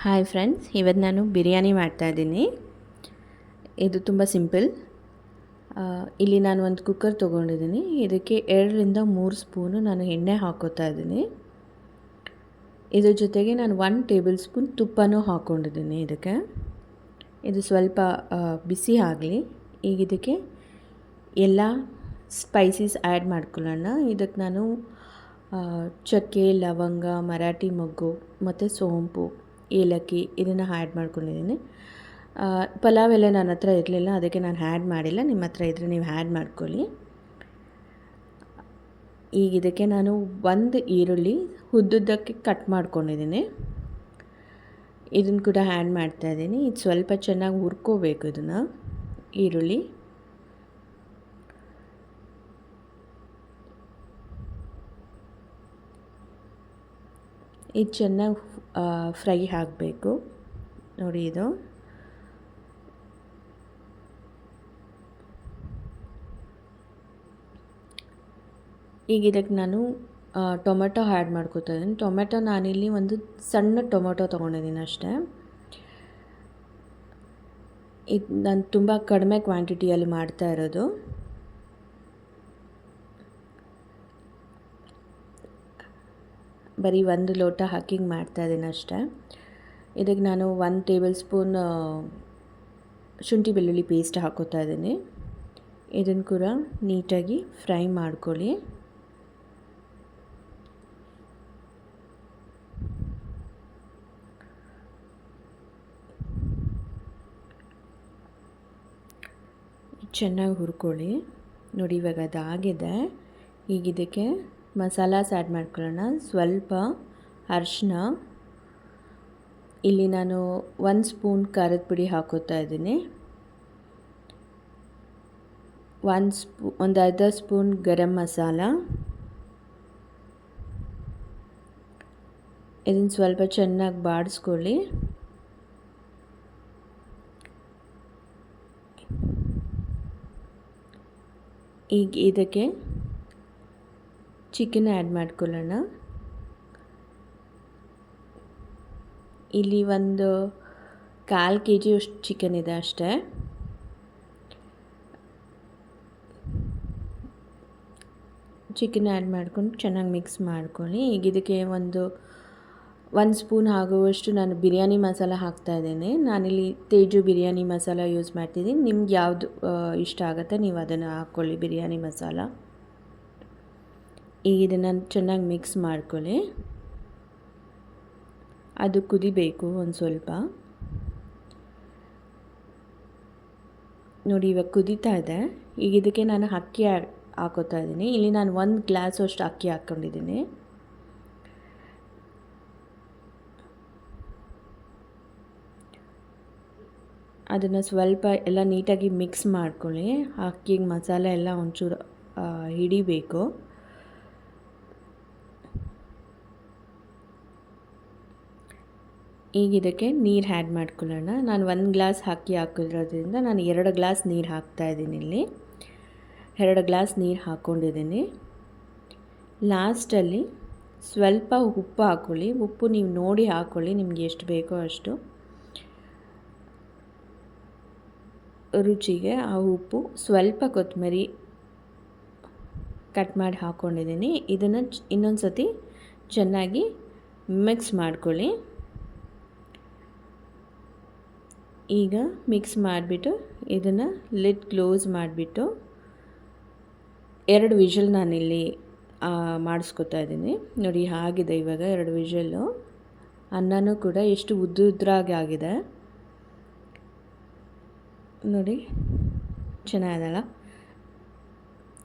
Hi friends, ಇವತ್ತು ನಾನು ಬಿರಿಯಾನಿ ಮಾಡ್ತಾಯಿದ್ದೀನಿ. ಇದು ತುಂಬ ಸಿಂಪಲ್. ಇಲ್ಲಿ ನಾನು ಒಂದು ಕುಕ್ಕರ್ ತೊಗೊಂಡಿದ್ದೀನಿ. ಇದಕ್ಕೆ 2-3 ಸ್ಪೂನು ನಾನು ಎಣ್ಣೆ ಹಾಕೋತಾ ಇದ್ದೀನಿ. ಇದ್ರ ಜೊತೆಗೆ ನಾನು 1 ಟೇಬಲ್ ಸ್ಪೂನ್ ತುಪ್ಪನೂ ಹಾಕ್ಕೊಂಡಿದ್ದೀನಿ. ಇದು ಸ್ವಲ್ಪ ಬಿಸಿ ಆಗಲಿ. ಈಗ ಇದಕ್ಕೆ ಎಲ್ಲ ಸ್ಪೈಸಸ್ ಆ್ಯಡ್ ಮಾಡ್ಕೊಳ್ಳೋಣ. ಇದಕ್ಕೆ ನಾನು ಚಕ್ಕೆ, ಲವಂಗ, ಮರಾಠಿ ಮೊಗ್ಗು ಮತ್ತು ಸೋಂಪು, ಏಲಕ್ಕಿ ಇದನ್ನು ಆ್ಯಡ್ ಮಾಡ್ಕೊಂಡಿದ್ದೀನಿ. ಪಲಾವ್ ಎಲೆ ನನ್ನ ಹತ್ರ ಇರಲಿಲ್ಲ, ಅದಕ್ಕೆ ನಾನು ಆ್ಯಡ್ ಮಾಡಿಲ್ಲ. ನಿಮ್ಮ ಹತ್ರ ಇದ್ದರೆ ನೀವು ಆ್ಯಡ್ ಮಾಡ್ಕೊಳ್ಳಿ. ಈಗ ಇದಕ್ಕೆ ನಾನು 1 ಈರುಳ್ಳಿ ಉದ್ದುದ್ದಕ್ಕೆ ಕಟ್ ಮಾಡ್ಕೊಂಡಿದ್ದೀನಿ. ಇದನ್ನು ಕೂಡ ಆ್ಯಡ್ ಮಾಡ್ತಾಯಿದ್ದೀನಿ. ಇದು ಸ್ವಲ್ಪ ಚೆನ್ನಾಗಿ ಹುರ್ಕೋಬೇಕು ಇದನ್ನು, ಈರುಳ್ಳಿ. ಇದು ಚೆನ್ನಾಗಿ ಫ್ರೈ ಆಗಬೇಕು ನೋಡಿ. ಇದು ಈಗ ಇದಕ್ಕೆ ನಾನು ಟೊಮೆಟೊ ಆ್ಯಡ್ ಮಾಡ್ಕೊತಾ ಇದ್ದೀನಿ. ಟೊಮೆಟೊ ನಾನಿಲ್ಲಿ ಒಂದು ಸಣ್ಣ ಟೊಮೆಟೊ ತೊಗೊಂಡಿದ್ದೀನಿ ಅಷ್ಟೇ. ಇದು ನಾನು ತುಂಬ ಕಡಿಮೆ ಕ್ವಾಂಟಿಟಿಯಲ್ಲಿ ಮಾಡ್ತಾ ಇರೋದು. ಬರೀ 1 ಲೋಟ ಹಾಕಿ ಮಾಡ್ತಾಯಿದ್ದೀನಿ ಅಷ್ಟೇ. ಇದಕ್ಕೆ ನಾನು 1 ಟೇಬಲ್ ಸ್ಪೂನ್ ಶುಂಠಿ ಬೆಳ್ಳುಳ್ಳಿ ಪೇಸ್ಟ್ ಹಾಕೋತಾ ಇದ್ದೀನಿ. ಇದನ್ನು ಕೂಡ ನೀಟಾಗಿ ಫ್ರೈ ಮಾಡ್ಕೊಳ್ಳಿ. ಚೆನ್ನಾಗಿ ಹುರ್ಕೊಳ್ಳಿ ನೋಡಿ. ಇವಾಗ ಅದಾಗಿದೆ. ಈಗ ಇದಕ್ಕೆ ಮಸಾಲಾಸ್ ಆ್ಯಡ್ ಮಾಡ್ಕೊಳ್ಳೋಣ. ಸ್ವಲ್ಪ ಅರಿಶಿನ, ಇಲ್ಲಿ ನಾನು 1 ಸ್ಪೂನ್ ಖಾರದ ಪುಡಿ ಹಾಕೋತಾ ಇದ್ದೀನಿ. ಒಂದು ಅರ್ಧ ಸ್ಪೂನ್ ಗರಂ ಮಸಾಲ. ಇದನ್ನು ಸ್ವಲ್ಪ ಚೆನ್ನಾಗಿ ಬಾಡಿಸ್ಕೊಳ್ಳಿ. ಈಗ ಇದಕ್ಕೆ ಚಿಕನ್ ಆ್ಯಡ್ ಮಾಡ್ಕೊಳ್ಳೋಣ. ಇಲ್ಲಿ ಒಂದು 1/4 kg ಅಷ್ಟು ಚಿಕನ್ ಇದೆ ಅಷ್ಟೇ. ಚಿಕನ್ ಆ್ಯಡ್ ಮಾಡ್ಕೊಂಡು ಚೆನ್ನಾಗಿ ಮಿಕ್ಸ್ ಮಾಡ್ಕೊಳ್ಳಿ. ಈಗ ಇದಕ್ಕೆ 1 ಸ್ಪೂನ್ ಆಗುವಷ್ಟು ನಾನು ಬಿರಿಯಾನಿ ಮಸಾಲ ಹಾಕ್ತಾಯಿದ್ದೀನಿ. ನಾನಿಲ್ಲಿ ತೇಜು ಬಿರಿಯಾನಿ ಮಸಾಲ ಯೂಸ್ ಮಾಡ್ತಿದ್ದೀನಿ. ನಿಮ್ಗೆ ಯಾವುದು ಇಷ್ಟ ಆಗುತ್ತೆ ನೀವು ಅದನ್ನು ಹಾಕ್ಕೊಳ್ಳಿ, ಬಿರಿಯಾನಿ ಮಸಾಲ. ಈಗ ಇದನ್ನು ಚೆನ್ನಾಗಿ ಮಿಕ್ಸ್ ಮಾಡ್ಕೊಳ್ಳಿ. ಅದು ಕುದಿಬೇಕು ಒಂದು ಸ್ವಲ್ಪ ನೋಡಿ. ಇವಾಗ ಕುದೀತಾ ಇದೆ. ಈಗ ಇದಕ್ಕೆ ನಾನು ಅಕ್ಕಿ ಹಾಕೋತಾ ಇದ್ದೀನಿ. ಇಲ್ಲಿ ನಾನು 1 ಗ್ಲಾಸ್ ಅಷ್ಟು ಅಕ್ಕಿ ಹಾಕ್ಕೊಂಡಿದ್ದೀನಿ. ಅದನ್ನು ಸ್ವಲ್ಪ ಎಲ್ಲ ನೀಟಾಗಿ ಮಿಕ್ಸ್ ಮಾಡ್ಕೊಳ್ಳಿ. ಅಕ್ಕಿಗೆ ಮಸಾಲೆ ಎಲ್ಲ ಒಂಚೂರು ಹಿಡಿಬೇಕು. ಈಗ ಇದಕ್ಕೆ ನೀರು ಆ್ಯಡ್ ಮಾಡ್ಕೊಳ್ಳೋಣ. ನಾನು 1 ಗ್ಲಾಸ್ ಅಕ್ಕಿ ಹಾಕಿರೋದ್ರಿಂದ ನಾನು 2 ಗ್ಲಾಸ್ ನೀರು ಹಾಕ್ತಾಯಿದ್ದೀನಿ. ಇಲ್ಲಿ 2 ಗ್ಲಾಸ್ ನೀರು ಹಾಕ್ಕೊಂಡಿದ್ದೀನಿ. ಲಾಸ್ಟಲ್ಲಿ ಸ್ವಲ್ಪ ಉಪ್ಪು ಹಾಕ್ಕೊಳ್ಳಿ. ಉಪ್ಪು ನೀವು ನೋಡಿ ಹಾಕ್ಕೊಳ್ಳಿ, ನಿಮ್ಗೆ ಎಷ್ಟು ಬೇಕೋ ಅಷ್ಟು ರುಚಿಗೆ ಆ ಉಪ್ಪು. ಸ್ವಲ್ಪ ಕೊತ್ತಂಬರಿ ಕಟ್ ಮಾಡಿ ಹಾಕ್ಕೊಂಡಿದ್ದೀನಿ. ಇದನ್ನು ಇನ್ನೊಂದು ಸತಿ ಚೆನ್ನಾಗಿ ಮಿಕ್ಸ್ ಮಾಡ್ಕೊಳ್ಳಿ. ಈಗ ಮಿಕ್ಸ್ ಮಾಡಿಬಿಟ್ಟು ಇದನ್ನು ಲಿಡ್ ಕ್ಲೋಸ್ ಮಾಡಿಬಿಟ್ಟು 2 ವಿಷಲ್ ನಾನಿಲ್ಲಿ ಮಾಡಿಸ್ಕೊತಾ ಇದ್ದೀನಿ ನೋಡಿ. ಆಗಿದೆ ಇವಾಗ 2 ವಿಷಲ್ಲು. ಅನ್ನನೂ ಕೂಡ ಎಷ್ಟು ಉದ್ದುದ್ರಾಗಿ ಆಗಿದೆ ನೋಡಿ. ಚೆನ್ನಾಗಿದೆಲ್ಲ.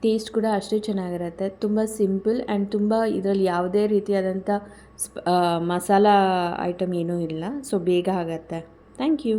ಟೇಸ್ಟ್ ಕೂಡ ಅಷ್ಟೇ ಚೆನ್ನಾಗಿರುತ್ತೆ. ತುಂಬ ಸಿಂಪಲ್ ಆ್ಯಂಡ್ ತುಂಬ ಇದರಲ್ಲಿ ಯಾವುದೇ ರೀತಿಯಾದಂಥ ಮಸಾಲ ಐಟಮ್ ಏನೂ ಇಲ್ಲ. ಸೊ ಬೇಗ ಆಗುತ್ತೆ. Thank you.